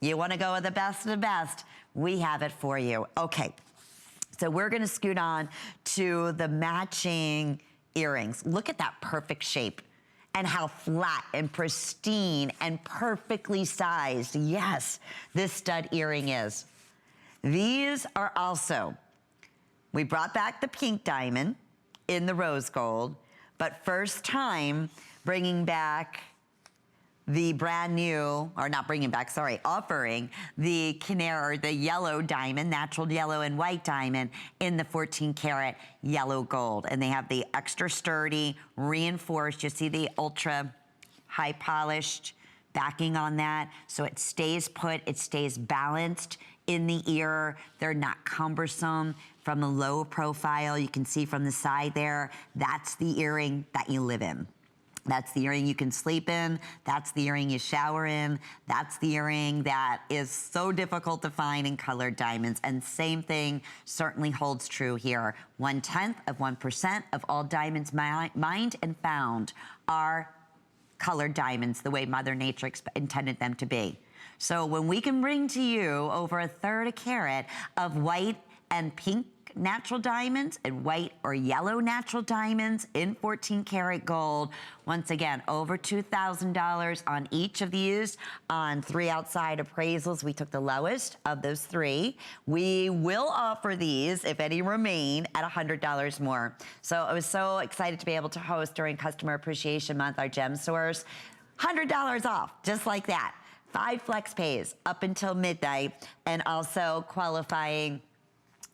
You want to go with the best of the best? We have it for you. Okay, so we're going to scoot on to the matching earrings. Look at that perfect shape and how flat and pristine and perfectly sized, yes, this stud earring is. These are also, we brought back the pink diamond in the rose gold, but first time bringing back the brand new, or not bringing back, sorry, offering the canary, the yellow diamond, natural yellow and white diamond in the 14 karat yellow gold. And they have the extra sturdy, reinforced, you see the ultra high polished backing on that. So it stays put, it stays balanced in the ear. They're not cumbersome. From the low profile, you can see from the side there, that's the earring that you live in. That's the earring you can sleep in. That's the earring you shower in. That's the earring that is so difficult to find in colored diamonds. And same thing certainly holds true here. 0.1% of all diamonds mined and found are colored diamonds, the way Mother Nature intended them to be. So when we can bring to you over 1/3 a carat of white and pink natural diamonds and white or yellow natural diamonds in 14 karat gold. Once again, over $2,000 on each of these. On 3 outside appraisals, we took the lowest of those 3. We will offer these, if any remain, at $100 more. So I was so excited to be able to host during Customer Appreciation Month, our gem source. $100 off, just like that. 5 flex pays up until midnight, and also qualifying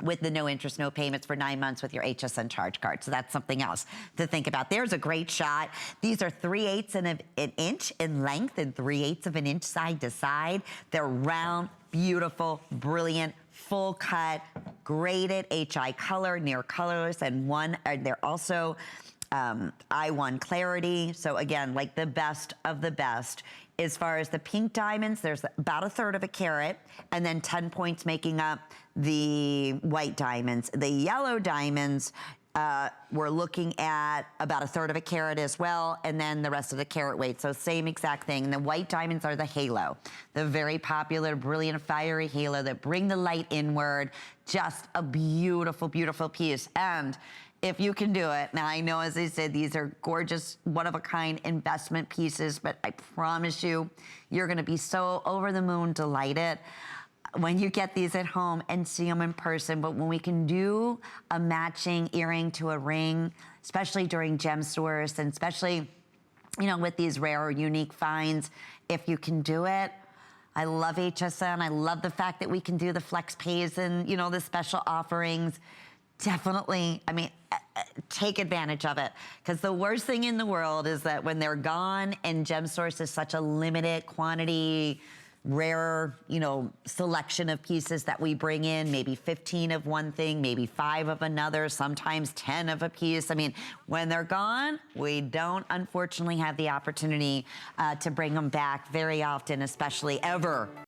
with the no interest, no payments for 9 months with your HSN charge card. So that's something else to think about. There's a great shot. These are 3/8 of an inch in length and 3/8 of an inch side to side. They're round, beautiful, brilliant, full cut, graded HI color, near colorless, and they're also I1 clarity. So again, like the best of the best. As far as the pink diamonds, there's about 1/3 of a carat, and then 10 points making up the white diamonds. The yellow diamonds, we're looking at about 1/3 of a carat as well, and then the rest of the carat weight. So same exact thing. And the white diamonds are the halo, the very popular, brilliant, fiery halo that bring the light inward. Just a beautiful, beautiful piece. And if you can do it, now I know, as I said, these are gorgeous, one-of-a-kind investment pieces, but I promise you, you're gonna be so over the moon delighted when you get these at home and see them in person. But when we can do a matching earring to a ring, especially during gem source, and especially, you know, with these rare or unique finds, if you can do it, I love HSN. I love the fact that we can do the flex pays and, you know, the special offerings. Definitely, I mean, take advantage of it, because the worst thing in the world is that when they're gone, and gem source is such a limited quantity, rare, you know, selection of pieces that we bring in, maybe 15 of one thing, maybe 5 of another, sometimes 10 of a piece. I mean, when they're gone, we don't unfortunately have the opportunity to bring them back very often, especially ever.